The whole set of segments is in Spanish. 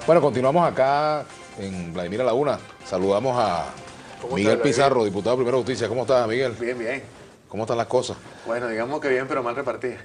Bueno, continuamos acá en Vladimir a la Una. Saludamos a Miguel Pizarro, diputado de Primera Justicia. ¿Cómo estás, Miguel? Bien, bien. ¿Cómo están las cosas? Bueno, digamos que bien, pero mal repartida.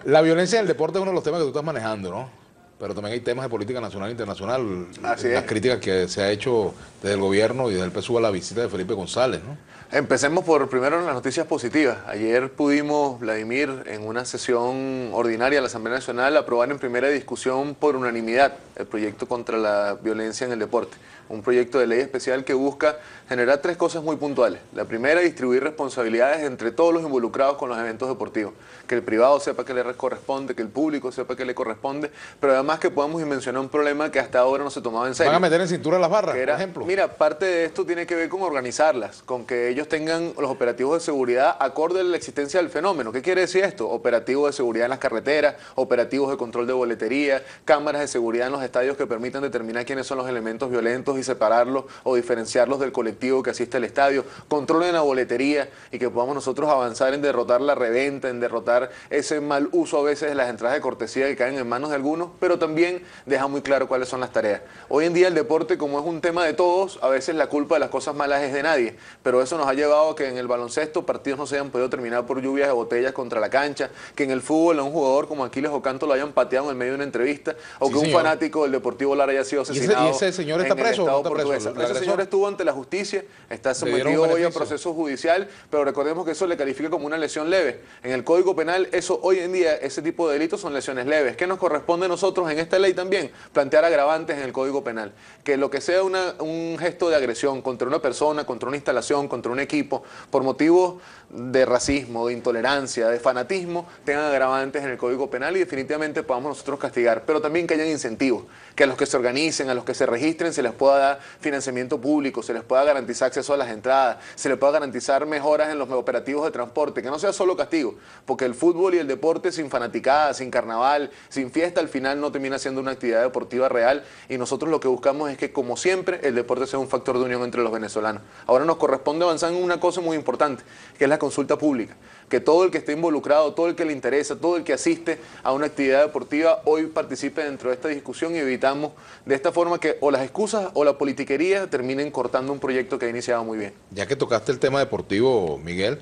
La violencia en el deporte es uno de los temas que tú estás manejando, ¿no? Pero también hay temas de política nacional e internacional. Así las es. críticas que se ha hecho desde el gobierno y desde el PSUV a la visita de Felipe González, ¿no? Empecemos por primero las noticias positivas. Ayer pudimos, Vladimir, en una sesión ordinaria de la Asamblea Nacional, aprobar en primera discusión por unanimidad el proyecto contra la violencia en el deporte. Un proyecto de ley especial que busca generar tres cosas muy puntuales. La primera, distribuir responsabilidades entre todos los involucrados con los eventos deportivos. Que el privado sepa que le corresponde, que el público sepa que le corresponde, pero además que podamos dimensionar un problema que hasta ahora no se tomaba en serio. ¿Van a meter en cintura las barras, Era, por ejemplo? mira, parte de esto tiene que ver con organizarlas, con que ellos tengan los operativos de seguridad acorde a la existencia del fenómeno. ¿Qué quiere decir esto? Operativos de seguridad en las carreteras, operativos de control de boletería, cámaras de seguridad en los estadios que permitan determinar quiénes son los elementos violentos y separarlos o diferenciarlos del colectivo que asiste al estadio, control en la boletería y que podamos nosotros avanzar en derrotar la reventa, en derrotar ese mal uso a veces de las entradas de cortesía que caen en manos de algunos, pero también deja muy claro cuáles son las tareas. Hoy en día el deporte, como es un tema de todos, a veces la culpa de las cosas malas es de nadie, pero eso nos ha llevado a que en el baloncesto partidos no se hayan podido terminar por lluvias de botellas contra la cancha, que en el fútbol a un jugador como Aquiles Ocanto lo hayan pateado en el medio de una entrevista, o Sí, que un señor. fanático del Deportivo Lara haya sido asesinado. ¿Y ese señor está en el preso o no estado está preso? portugués. ¿La Ese señor agresor? estuvo ante la justicia, está ¿Le dieron sometido un hoy a beneficio? proceso judicial, pero recordemos que eso le califica como una lesión leve. En el Código Penal, eso hoy en día, ese tipo de delitos son lesiones leves. ¿Qué nos corresponde a nosotros en esta ley también? Plantear agravantes en el Código Penal. Que lo que sea un gesto de agresión contra una persona, contra una instalación, contra un equipo, por motivos de racismo, de intolerancia, de fanatismo, tengan agravantes en el Código Penal y definitivamente podamos nosotros castigar. Pero también que hayan incentivos, que a los que se organicen, a los que se registren, se les pueda dar financiamiento público, se les pueda garantizar acceso a las entradas, se les pueda garantizar mejoras en los operativos de transporte, que no sea solo castigo, porque el fútbol y el deporte sin fanaticada, sin carnaval, sin fiesta, al final no termina siendo una actividad deportiva real y nosotros lo que buscamos es que, como siempre, el deporte sea un factor de unión entre los venezolanos. Ahora nos corresponde avanzar en una cosa muy importante, que es la consulta pública, que todo el que esté involucrado, todo el que le interesa, todo el que asiste a una actividad deportiva hoy participe dentro de esta discusión y evitamos de esta forma que o las excusas o la politiquería terminen cortando un proyecto que ha iniciado muy bien. Ya que tocaste el tema deportivo, Miguel,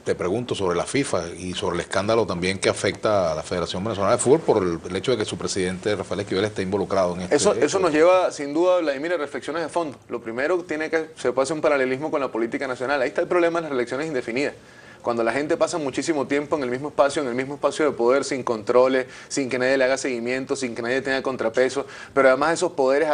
te pregunto sobre la FIFA y sobre el escándalo también que afecta a la Federación Venezolana de Fútbol por el hecho de que su presidente, Rafael Esquivel, esté involucrado en este Eso hecho. nos lleva, sin duda, Vladimir, a reflexiones de fondo. Lo primero, se puede hacer un paralelismo con la política nacional. Ahí está el problema de las elecciones indefinidas. Cuando la gente pasa muchísimo tiempo en el mismo espacio de poder, sin controles, sin que nadie le haga seguimiento, sin que nadie tenga contrapeso, pero además esos poderes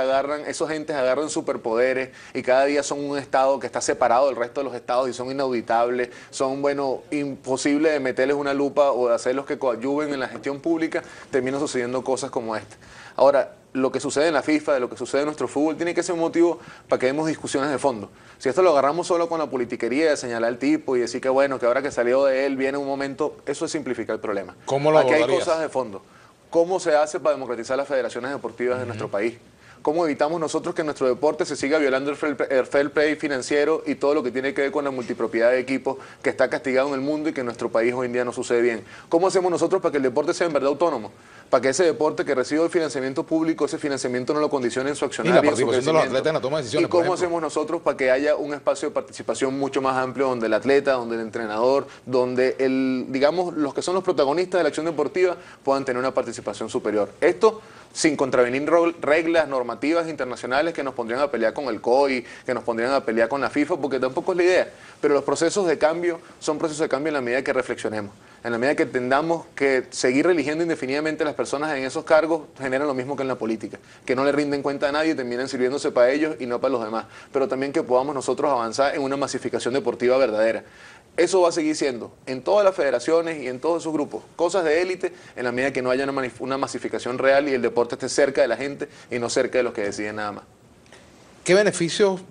esos entes agarran superpoderes y cada día son un estado que está separado del resto de los estados y son inauditables, son, imposibles de meterles una lupa o de hacerlos que coadyuven en la gestión pública, terminan sucediendo cosas como esta. Ahora, lo que sucede en la FIFA, de lo que sucede en nuestro fútbol, tiene que ser un motivo para que demos discusiones de fondo. Si esto lo agarramos solo con la politiquería de señalar al tipo y decir que bueno, que ahora que salió de él viene un momento, eso es simplificar el problema. ¿Cómo lo Aquí hay abordarías? cosas de fondo. ¿Cómo se hace para democratizar las federaciones deportivas de nuestro país? ¿Cómo evitamos nosotros que en nuestro deporte se siga violando el fair play financiero y todo lo que tiene que ver con la multipropiedad de equipos que está castigado en el mundo y que en nuestro país hoy en día no sucede bien? ¿Cómo hacemos nosotros para que el deporte sea en verdad autónomo? Para que ese deporte que recibe el financiamiento público, ese financiamiento no lo condicione en su Y accionario. la participación de los atletas en la toma de decisiones, ¿Y por cómo ejemplo. hacemos nosotros para que haya un espacio de participación mucho más amplio donde el atleta, donde el entrenador, donde los que son los protagonistas de la acción deportiva puedan tener una participación superior? Esto sin contravenir reglas normativas internacionales que nos pondrían a pelear con el COI, que nos pondrían a pelear con la FIFA, porque tampoco es la idea. Pero los procesos de cambio son procesos de cambio en la medida que reflexionemos. En la medida que entendamos que seguir eligiendo indefinidamente a las personas en esos cargos genera lo mismo que en la política, que no le rinden cuenta a nadie y terminan sirviéndose para ellos y no para los demás, pero también que podamos nosotros avanzar en una masificación deportiva verdadera. Eso va a seguir siendo en todas las federaciones y en todos esos grupos, cosas de élite, en la medida que no haya una masificación real y el deporte esté cerca de la gente y no cerca de los que deciden nada más. ¿Qué beneficios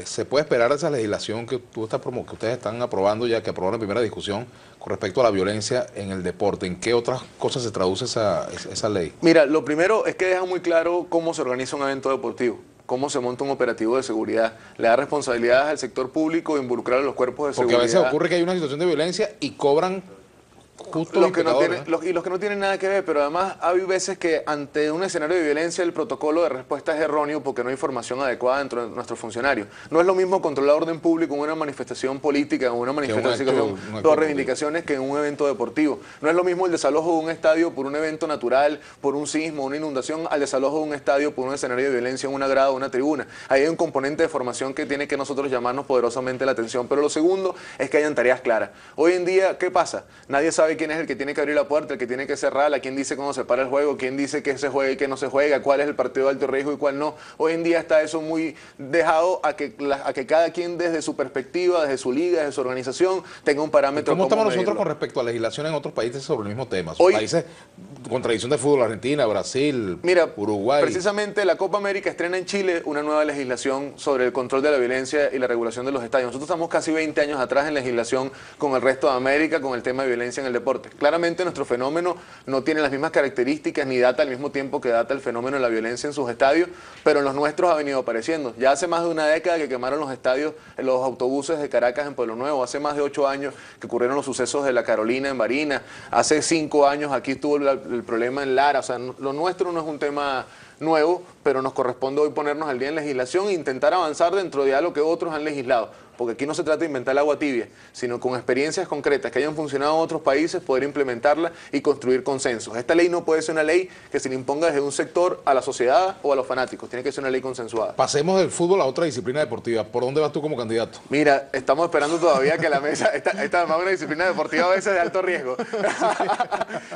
se puede esperar de esa legislación que que ustedes están aprobando ya, que aprobaron en primera discusión con respecto a la violencia en el deporte? ¿En qué otras cosas se traduce esa ley? Mira, lo primero es que deja muy claro cómo se organiza un evento deportivo, cómo se monta un operativo de seguridad. Le da responsabilidades al sector público de involucrar a los cuerpos de Porque seguridad. a veces ocurre que hay una situación de violencia y cobran justo los que no pecadores, tienen, y los que no tienen nada que ver, pero además hay veces que ante un escenario de violencia el protocolo de respuesta es erróneo porque no hay información adecuada dentro de nuestros funcionarios. No es lo mismo controlar orden público en una manifestación política, en una manifestación de reivindicaciones que en un evento deportivo. No es lo mismo el desalojo de un estadio por un evento natural, por un sismo, una inundación, al desalojo de un estadio por un escenario de violencia en una grada o una tribuna. Ahí hay un componente de formación que tiene que nosotros llamarnos poderosamente la atención. Pero lo segundo es que hayan tareas claras. Hoy en día, ¿qué pasa? Nadie sabe quién es el que tiene que abrir la puerta, el que tiene que cerrarla, quién dice cómo se para el juego, quién dice que se juega y que no se juega, cuál es el partido de alto riesgo y cuál no. Hoy en día está eso muy dejado a que cada quien desde su perspectiva, desde su liga, desde su organización, tenga un parámetro. ¿Cómo estamos nosotros con respecto a legislación en otros países sobre el mismo tema? Hoy, países con tradición de fútbol, Argentina, Brasil, mira, Uruguay. Precisamente la Copa América estrena en Chile una nueva legislación sobre el control de la violencia y la regulación de los estadios. Nosotros estamos casi 20 años atrás en legislación con el resto de América, con el tema de violencia en el deporte. Claramente nuestro fenómeno no tiene las mismas características ni data al mismo tiempo que data el fenómeno de la violencia en sus estadios, pero en los nuestros ha venido apareciendo. Ya hace más de una década que quemaron los estadios, los autobuses de Caracas en Pueblo Nuevo, hace más de 8 años que ocurrieron los sucesos de la Carolina en Barinas, hace 5 años aquí estuvo el problema en Lara. O sea, lo nuestro no es un tema nuevo, pero nos corresponde hoy ponernos al día en legislación e intentar avanzar dentro de algo que otros han legislado. Porque aquí no se trata de inventar el agua tibia, sino con experiencias concretas que hayan funcionado en otros países, poder implementarla y construir consensos. Esta ley no puede ser una ley que se le imponga desde un sector a la sociedad o a los fanáticos, tiene que ser una ley consensuada. Pasemos del fútbol a otra disciplina deportiva. ¿Por dónde vas tú como candidato? Mira, estamos esperando todavía que la mesa, esta además es una disciplina deportiva a veces de alto riesgo.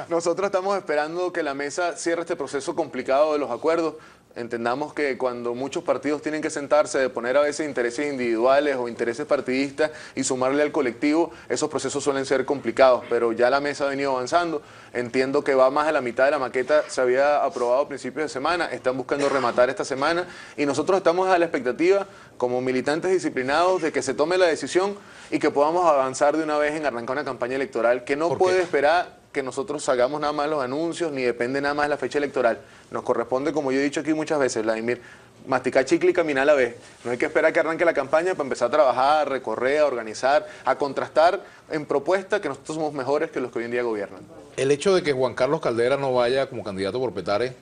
Nosotros estamos esperando que la mesa cierre este proceso complicado de los acuerdos. Entendamos que cuando muchos partidos tienen que sentarse de poner a veces intereses individuales o intereses partidistas y sumarle al colectivo, esos procesos suelen ser complicados, pero ya la mesa ha venido avanzando. Entiendo que va más de la mitad de la maqueta, se había aprobado a principios de semana, están buscando rematar esta semana y nosotros estamos a la expectativa como militantes disciplinados de que se tome la decisión y que podamos avanzar de una vez en arrancar una campaña electoral que no puede esperar que nosotros hagamos nada más los anuncios, ni depende nada más de la fecha electoral. Nos corresponde, como yo he dicho aquí muchas veces, Vladimir, masticar chicle y caminar a la vez. No hay que esperar que arranque la campaña para empezar a trabajar, a recorrer, a organizar, a contrastar en propuestas que nosotros somos mejores que los que hoy en día gobiernan. El hecho de que Juan Carlos Caldera no vaya como candidato por Petare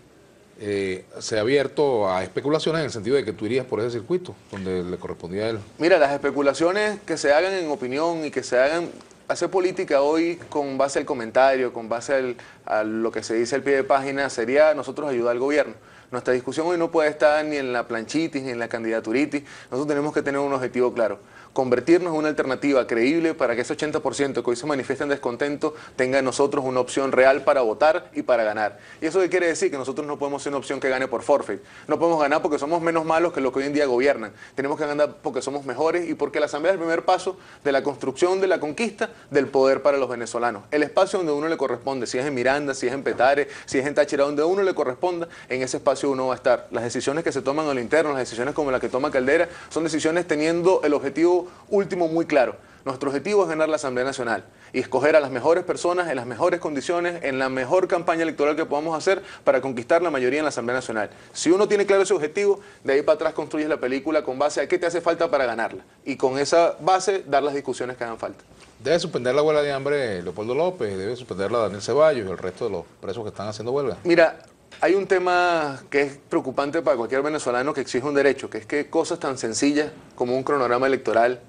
se ha abierto a especulaciones en el sentido de que tú irías por ese circuito, donde le correspondía a él. Mira, las especulaciones que se hagan en opinión y que se hagan... Hacer política hoy con base al comentario, con base a lo que se dice al pie de página, sería nosotros ayudar al gobierno. Nuestra discusión hoy no puede estar ni en la planchitis, ni en la candidaturitis. Nosotros tenemos que tener un objetivo claro. Convertirnos en una alternativa creíble para que ese 80% que hoy se manifiesta en descontento tenga en nosotros una opción real para votar y para ganar. ¿Y eso qué quiere decir? Que nosotros no podemos ser una opción que gane por forfeit. No podemos ganar porque somos menos malos que los que hoy en día gobiernan. Tenemos que ganar porque somos mejores y porque la Asamblea es el primer paso de la construcción, de la conquista del poder para los venezolanos. El espacio donde uno le corresponde, si es en Miranda, si es en Petare, si es en Táchira, donde a uno le corresponda, en ese espacio uno va a estar. Las decisiones que se toman a lo interno, las decisiones como la que toma Caldera, son decisiones teniendo el objetivo último muy claro. Nuestro objetivo es ganar la Asamblea Nacional y escoger a las mejores personas en las mejores condiciones, en la mejor campaña electoral que podamos hacer para conquistar la mayoría en la Asamblea Nacional. Si uno tiene claro ese objetivo, de ahí para atrás construyes la película con base a qué te hace falta para ganarla y con esa base dar las discusiones que hagan falta. ¿Debe suspender la huelga de hambre Leopoldo López? ¿Debe suspenderla Daniel Ceballos y el resto de los presos que están haciendo huelga? Mira, hay un tema que es preocupante para cualquier venezolano que exige un derecho, que es que cosas tan sencillas como un cronograma electoral,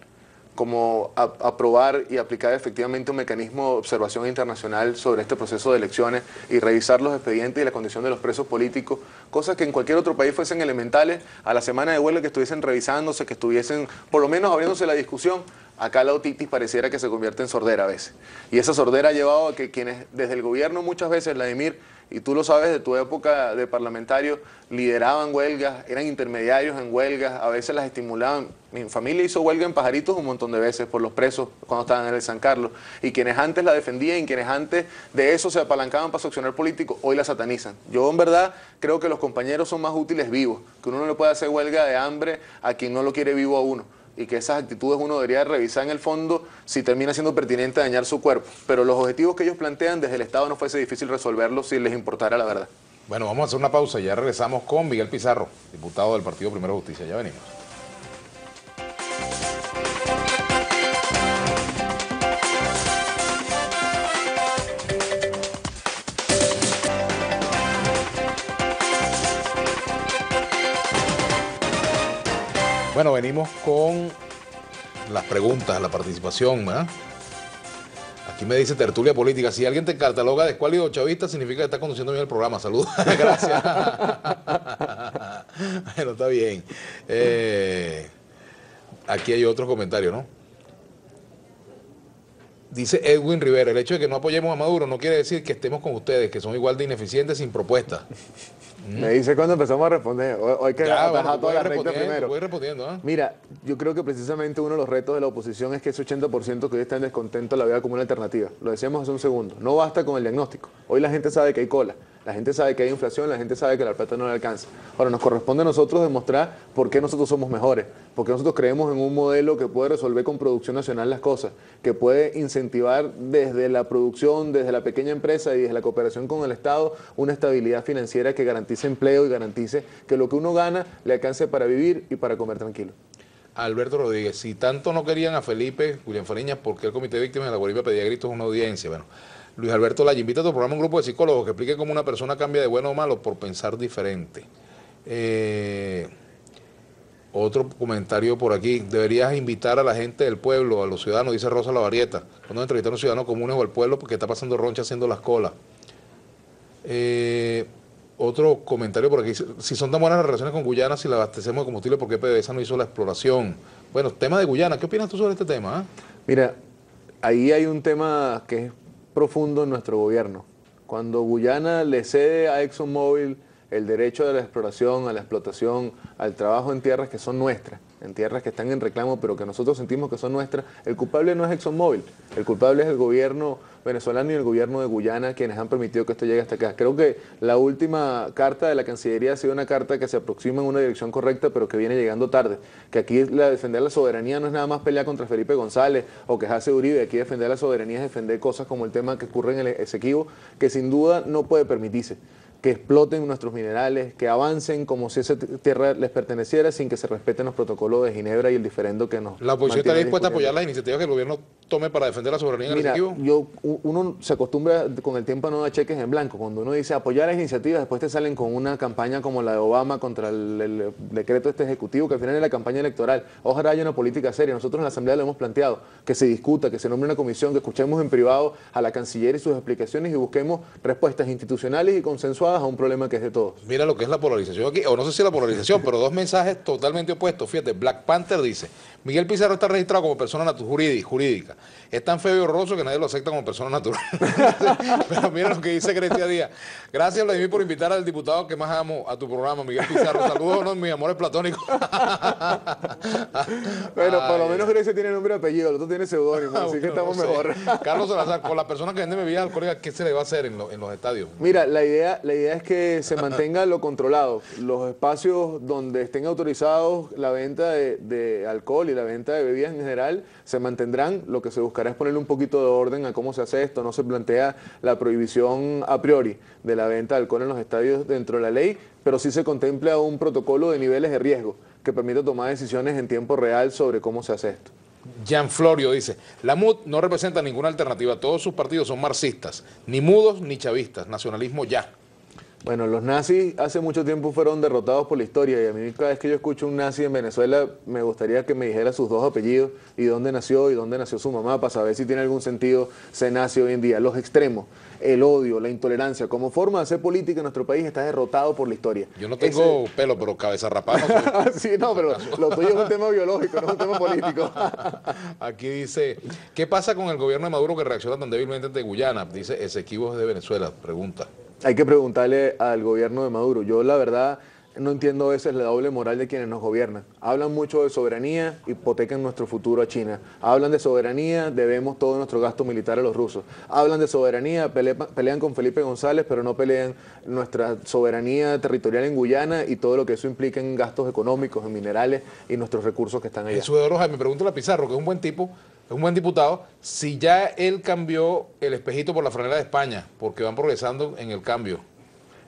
como aprobar y aplicar efectivamente un mecanismo de observación internacional sobre este proceso de elecciones y revisar los expedientes y la condición de los presos políticos, cosas que en cualquier otro país fuesen elementales, a la semana de huelga que estuviesen revisándose, que estuviesen por lo menos abriéndose la discusión. Acá la otitis pareciera que se convierte en sordera a veces. Y esa sordera ha llevado a que quienes desde el gobierno muchas veces, Vladimir, y tú lo sabes de tu época de parlamentario, lideraban huelgas, eran intermediarios en huelgas, a veces las estimulaban. Mi familia hizo huelga en Pajaritos un montón de veces por los presos cuando estaban en el San Carlos. Y quienes antes la defendían y quienes antes de eso se apalancaban para su accionar político, hoy la satanizan. Yo en verdad creo que los compañeros son más útiles vivos, que uno no le puede hacer huelga de hambre a quien no lo quiere vivo a uno. Y que esas actitudes uno debería revisar en el fondo si termina siendo pertinente dañar su cuerpo. Pero los objetivos que ellos plantean desde el Estado no fuese difícil resolverlos si les importara la verdad. Bueno, vamos a hacer una pausa y ya regresamos con Miguel Pizarro, diputado del Partido Primero Justicia. Ya venimos. Bueno, venimos con las preguntas, la participación, ¿verdad? Aquí me dice tertulia política. Si alguien te cataloga de escuálido chavista, significa que está conduciendo bien el programa. Saludos. Gracias. Bueno, está bien. Aquí hay otro comentario, ¿no? Dice Edwin Rivera, el hecho de que no apoyemos a Maduro no quiere decir que estemos con ustedes, que son igual de ineficientes sin propuestas. Me dice cuando empezamos a responder. Hoy que Bueno, toda la recta primero. voy respondiendo, ¿eh? Mira, yo creo que precisamente uno de los retos de la oposición es que ese 80% que hoy está en descontento la vea como una alternativa. Lo decíamos hace un segundo. No basta con el diagnóstico. Hoy la gente sabe que hay cola. La gente sabe que hay inflación, la gente sabe que la plata no le alcanza. Ahora, nos corresponde a nosotros demostrar por qué nosotros somos mejores, porque nosotros creemos en un modelo que puede resolver con producción nacional las cosas, que puede incentivar desde la producción, desde la pequeña empresa y desde la cooperación con el Estado, una estabilidad financiera que garantice empleo y garantice que lo que uno gana le alcance para vivir y para comer tranquilo. Alberto Rodríguez, si tanto no querían a Felipe, Julián Fariñas, ¿por qué el Comité de Víctimas de la Bolivia pedía gritos en una audiencia? Bueno, Luis Alberto Laya, invita a tu programa un grupo de psicólogos que explique cómo una persona cambia de bueno o malo por pensar diferente. Otro comentario por aquí, deberías invitar a la gente del pueblo, a los ciudadanos, dice Rosa Lavarieta, cuando entrevistar a los ciudadanos comunes o al pueblo porque está pasando roncha haciendo las colas. Otro comentario por aquí, si son tan buenas las relaciones con Guyana, si la abastecemos de combustible, ¿por qué PDVSA no hizo la exploración? Bueno, tema de Guyana, ¿qué opinas tú sobre este tema? Mira, ahí hay un tema que es profundo en nuestro gobierno. Cuando Guyana le cede a ExxonMobil el derecho de la exploración, a la explotación, al trabajo en tierras que son nuestras, en tierras que están en reclamo, pero que nosotros sentimos que son nuestras, el culpable no es ExxonMobil, el culpable es el gobierno venezolano y el gobierno de Guyana, quienes han permitido que esto llegue hasta acá. Creo que la última carta de la Cancillería ha sido una carta que se aproxima en una dirección correcta, pero que viene llegando tarde. Que aquí defender la soberanía no es nada más pelear contra Felipe González o quejarse de Uribe, aquí defender la soberanía es defender cosas como el tema que ocurre en el Esequibo, que sin duda no puede permitirse. Que exploten nuestros minerales, que avancen como si esa tierra les perteneciera sin que se respeten los protocolos de Ginebra y el diferendo que nos... ¿La oposición está dispuesta a apoyar las iniciativas que el gobierno tome para defender la soberanía en el Esequibo? Uno se acostumbra con el tiempo a no dar cheques en blanco. Cuando uno dice apoyar las iniciativas, después te salen con una campaña como la de Obama contra el decreto ejecutivo, que al final es la campaña electoral. Ojalá haya una política seria. Nosotros en la Asamblea lo hemos planteado, que se discuta, que se nombre una comisión, que escuchemos en privado a la Canciller y sus explicaciones y busquemos respuestas institucionales y consensuadas a un problema que es de todos. Mira lo que es la polarización aquí, o no sé si la polarización, pero dos mensajes totalmente opuestos. Fíjate, Black Panther dice, Miguel Pizarro está registrado como persona jurídica. Es tan feo y horroroso que nadie lo acepta como persona natural. Pero mira lo que dice Grecia Díaz. Gracias, Vladimir, por invitar al diputado que más amo a tu programa, Miguel Pizarro. Saludos, ¿no? Mis amores platónicos. Bueno, por lo menos Grecia tiene nombre y apellido, el otro tiene seudónimo, así que estamos mejor. Carlos Salazar, con las personas que venden bebidas alcohólicas, ¿qué se le va a hacer en los estadios? Mira, la idea es que se mantenga lo controlado. Los espacios donde estén autorizados la venta de alcohol y la venta de bebidas en general se mantendrán. Lo que se buscará es ponerle un poquito de orden a cómo se hace esto. No se plantea la prohibición a priori de la venta de alcohol en los estadios dentro de la ley, pero sí se contempla un protocolo de niveles de riesgo que permite tomar decisiones en tiempo real sobre cómo se hace esto. Jean Florio dice, la MUD no representa ninguna alternativa, todos sus partidos son marxistas, ni mudos ni chavistas, nacionalismo ya. Bueno, los nazis hace mucho tiempo fueron derrotados por la historia y a mí cada vez que yo escucho un nazi en Venezuela me gustaría que me dijera sus dos apellidos y dónde nació su mamá para saber si tiene algún sentido ser nazi hoy en día. Los extremos, el odio, la intolerancia, como forma de hacer política en nuestro país está derrotado por la historia. Yo no tengo pelo, pero cabeza rapada. No sí, no, pero lo tuyo es un tema biológico, no es un tema político. Aquí dice, ¿qué pasa con el gobierno de Maduro que reacciona tan débilmente ante Guyana? Dice Esequibo de Venezuela, pregunta. Hay que preguntarle al gobierno de Maduro. Yo la verdad no entiendo a veces la doble moral de quienes nos gobiernan. Hablan mucho de soberanía, hipotecan nuestro futuro a China. Hablan de soberanía, debemos todo nuestro gasto militar a los rusos. Hablan de soberanía, pelean con Felipe González, pero no pelean nuestra soberanía territorial en Guyana y todo lo que eso implica en gastos económicos, en minerales y nuestros recursos que están allá. Jesús de Roja, me pregunta a Pizarro, que es un buen tipo, es un buen diputado, si ya él cambió el espejito por la franela de España, porque van progresando en el cambio.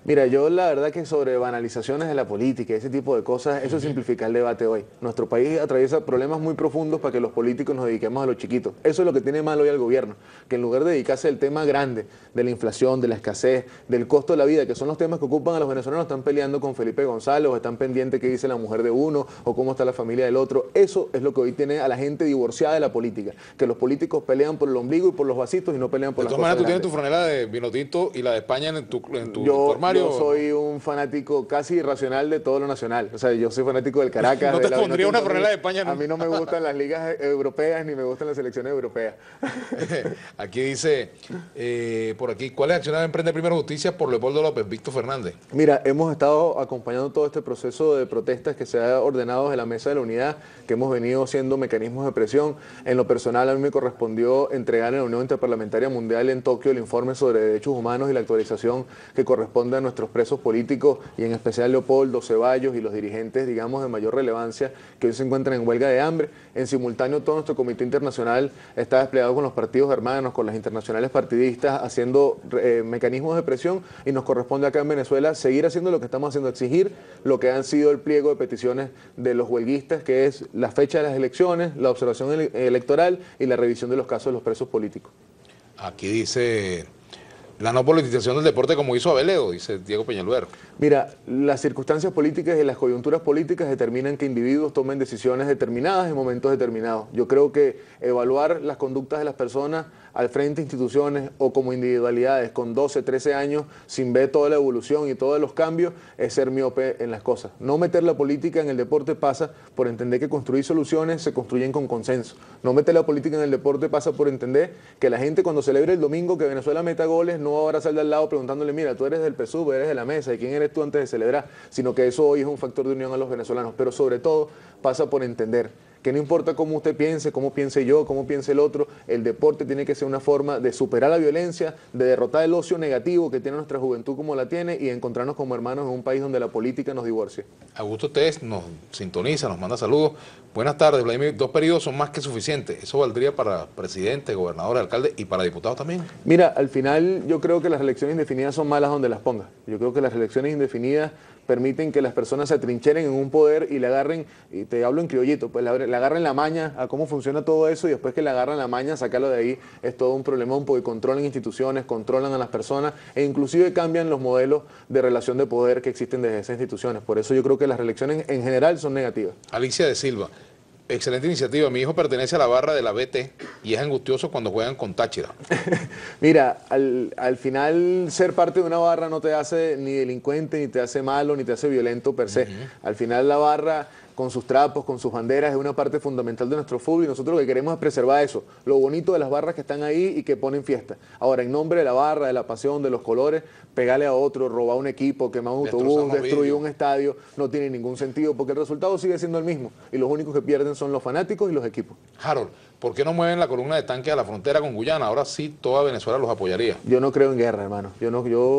Mira, yo la verdad que sobre banalizaciones de la política, ese tipo de cosas, eso simplifica el debate hoy. Nuestro país atraviesa problemas muy profundos para que los políticos nos dediquemos a los chiquitos. Eso es lo que tiene mal hoy al gobierno, que en lugar de dedicarse al tema grande, de la inflación, de la escasez, del costo de la vida, que son los temas que ocupan a los venezolanos, están peleando con Felipe González, o están pendientes qué dice la mujer de uno, o cómo está la familia del otro. Eso es lo que hoy tiene a la gente divorciada de la política, que los políticos pelean por el ombligo y por los vasitos y no pelean por las cosas De todas maneras, tú grandes. tienes tu franela de vino tinto y la de España en tu armario. Yo soy un fanático casi irracional de todo lo nacional. O sea, yo soy fanático del Caracas. No de te la pondría una Vinotinto. franela de España, ¿no? A mí no me gustan las ligas europeas ni me gustan las selecciones europeas. Aquí dice, por aquí, ¿cuáles acciones emprende Primera Justicia por Leopoldo López? Víctor Fernández. Mira, hemos estado acompañando todo este proceso de protestas que se ha ordenado desde la Mesa de la Unidad, que hemos venido haciendo mecanismos de presión. En lo personal, a mí me correspondió entregar en la Unión Interparlamentaria Mundial en Tokio el informe sobre derechos humanos y la actualización que corresponde a nuestros presos políticos y en especial Leopoldo, Ceballos y los dirigentes, digamos, de mayor relevancia que hoy se encuentran en huelga de hambre. En simultáneo, todo nuestro comité internacional está desplegado con los partidos hermanos, con las internacionales partidistas, haciendo mecanismos de presión y nos corresponde acá en Venezuela seguir haciendo lo que estamos haciendo, exigir lo que han sido el pliego de peticiones de los huelguistas, que es la fecha de las elecciones, la observación electoral y la revisión de los casos de los presos políticos. Aquí dice, la no politización del deporte como hizo Abeledo, dice Diego Peñalver. Mira, las circunstancias políticas y las coyunturas políticas determinan que individuos tomen decisiones determinadas en momentos determinados. Yo creo que evaluar las conductas de las personas al frente de instituciones o como individualidades con 12, 13 años sin ver toda la evolución y todos los cambios es ser miope en las cosas. No meter la política en el deporte pasa por entender que construir soluciones se construyen con consenso. No meter la política en el deporte pasa por entender que la gente cuando celebre el domingo que Venezuela meta goles no va a abrazar de al lado preguntándole, mira, tú eres del PSUV, eres de la mesa, ¿y quién eres tú antes de celebrar? Sino que eso hoy es un factor de unión a los venezolanos. Pero sobre todo pasa por entender que no importa cómo usted piense, cómo piense yo, cómo piense el otro, el deporte tiene que ser una forma de superar la violencia, de derrotar el ocio negativo que tiene nuestra juventud como la tiene y encontrarnos como hermanos en un país donde la política nos divorcia. Augusto Test nos sintoniza, nos manda saludos. Buenas tardes, Vladimir. 2 periodos son más que suficientes. Eso valdría para presidente, gobernador, alcalde y para diputados también. Mira, al final yo creo que las reelecciones indefinidas son malas donde las pongas. Yo creo que las reelecciones indefinidas permiten que las personas se atrincheren en un poder y le agarren, y te hablo en criollito, pues le agarren la maña a cómo funciona todo eso y después que le agarran la maña, sacarlo de ahí es todo un problemón porque controlan instituciones, controlan a las personas e inclusive cambian los modelos de relación de poder que existen desde esas instituciones. Por eso yo creo que las reelecciones en general son negativas. Alicia de Silva. Excelente iniciativa. Mi hijo pertenece a la barra de la BT y es angustioso cuando juegan con Táchira. Mira, al final ser parte de una barra no te hace ni delincuente, ni te hace malo, ni te hace violento per se. Al final la barra con sus trapos, con sus banderas, es una parte fundamental de nuestro fútbol y nosotros lo que queremos es preservar eso, lo bonito de las barras que están ahí y que ponen fiesta. Ahora, en nombre de la barra, de la pasión, de los colores, pegarle a otro, robar un equipo, quemar un autobús, destruir un estadio, no tiene ningún sentido porque el resultado sigue siendo el mismo y los únicos que pierden son los fanáticos y los equipos. Harold, ¿por qué no mueven la columna de tanques a la frontera con Guyana? Ahora sí toda Venezuela los apoyaría. Yo no creo en guerra, hermano.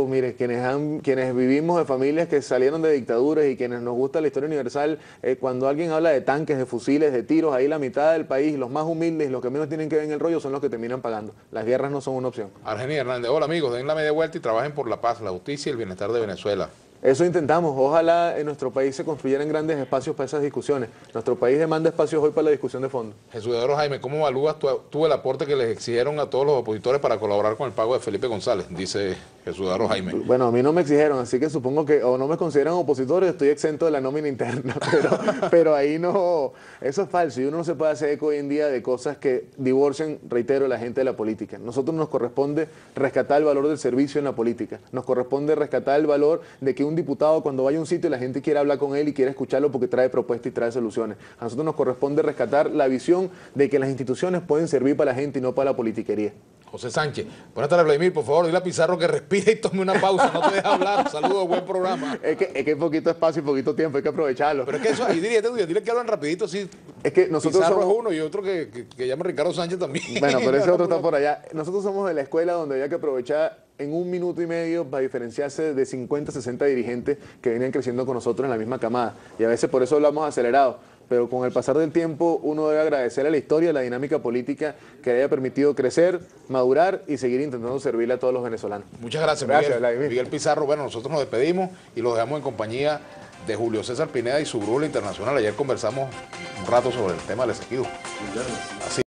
Mire, quienes vivimos de familias que salieron de dictaduras y quienes nos gusta la historia universal, cuando alguien habla de tanques, de fusiles, de tiros, ahí la mitad del país, los más humildes y los que menos tienen que ver en el rollo son los que terminan pagando. Las guerras no son una opción. Argenia Hernández, hola amigos, den la media vuelta y trabajen por la paz, la justicia y el bienestar de Venezuela. Eso intentamos. Ojalá en nuestro país se construyeran grandes espacios para esas discusiones. Nuestro país demanda espacios hoy para la discusión de fondo. Jesús Eduardo Jaime, ¿cómo evalúas tú el aporte que les exigieron a todos los opositores para colaborar con el pago de Felipe González? Dice Jesús Eduardo Jaime. Bueno, a mí no me exigieron, así que supongo que o no me consideran opositores, estoy exento de la nómina interna, pero ahí no, eso es falso y uno no se puede hacer eco hoy en día de cosas que divorcian, reitero, la gente de la política. Nosotros nos corresponde rescatar el valor del servicio en la política, nos corresponde rescatar el valor de que un diputado cuando vaya a un sitio la gente quiere hablar con él y quiere escucharlo porque trae propuestas y trae soluciones. A nosotros nos corresponde rescatar la visión de que las instituciones pueden servir para la gente y no para la politiquería. José Sánchez, buenas tardes Vladimir, por favor, dile a Pizarro que respire y tome una pausa, no te dejes hablar, saludos, buen programa. Es que hay poquito espacio y poquito tiempo, hay que aprovecharlo. Pero es que eso, ahí dile que hablan rapidito, sí. Es que nosotros Pizarro somos... es uno y otro que llama Ricardo Sánchez también. Bueno, pero ese otro está por allá. Nosotros somos de la escuela donde había que aprovechar en 1 minuto y medio para diferenciarse de 50, 60 dirigentes que venían creciendo con nosotros en la misma camada. Y a veces por eso hablamos acelerado. pero con el pasar del tiempo uno debe agradecer a la historia, a la dinámica política que le haya permitido crecer, madurar y seguir intentando servirle a todos los venezolanos. Muchas gracias, Miguel Pizarro. Bueno, nosotros nos despedimos y los dejamos en compañía de Julio César Pineda y su brújula internacional. Ayer conversamos un rato sobre el tema del Esequibo. Así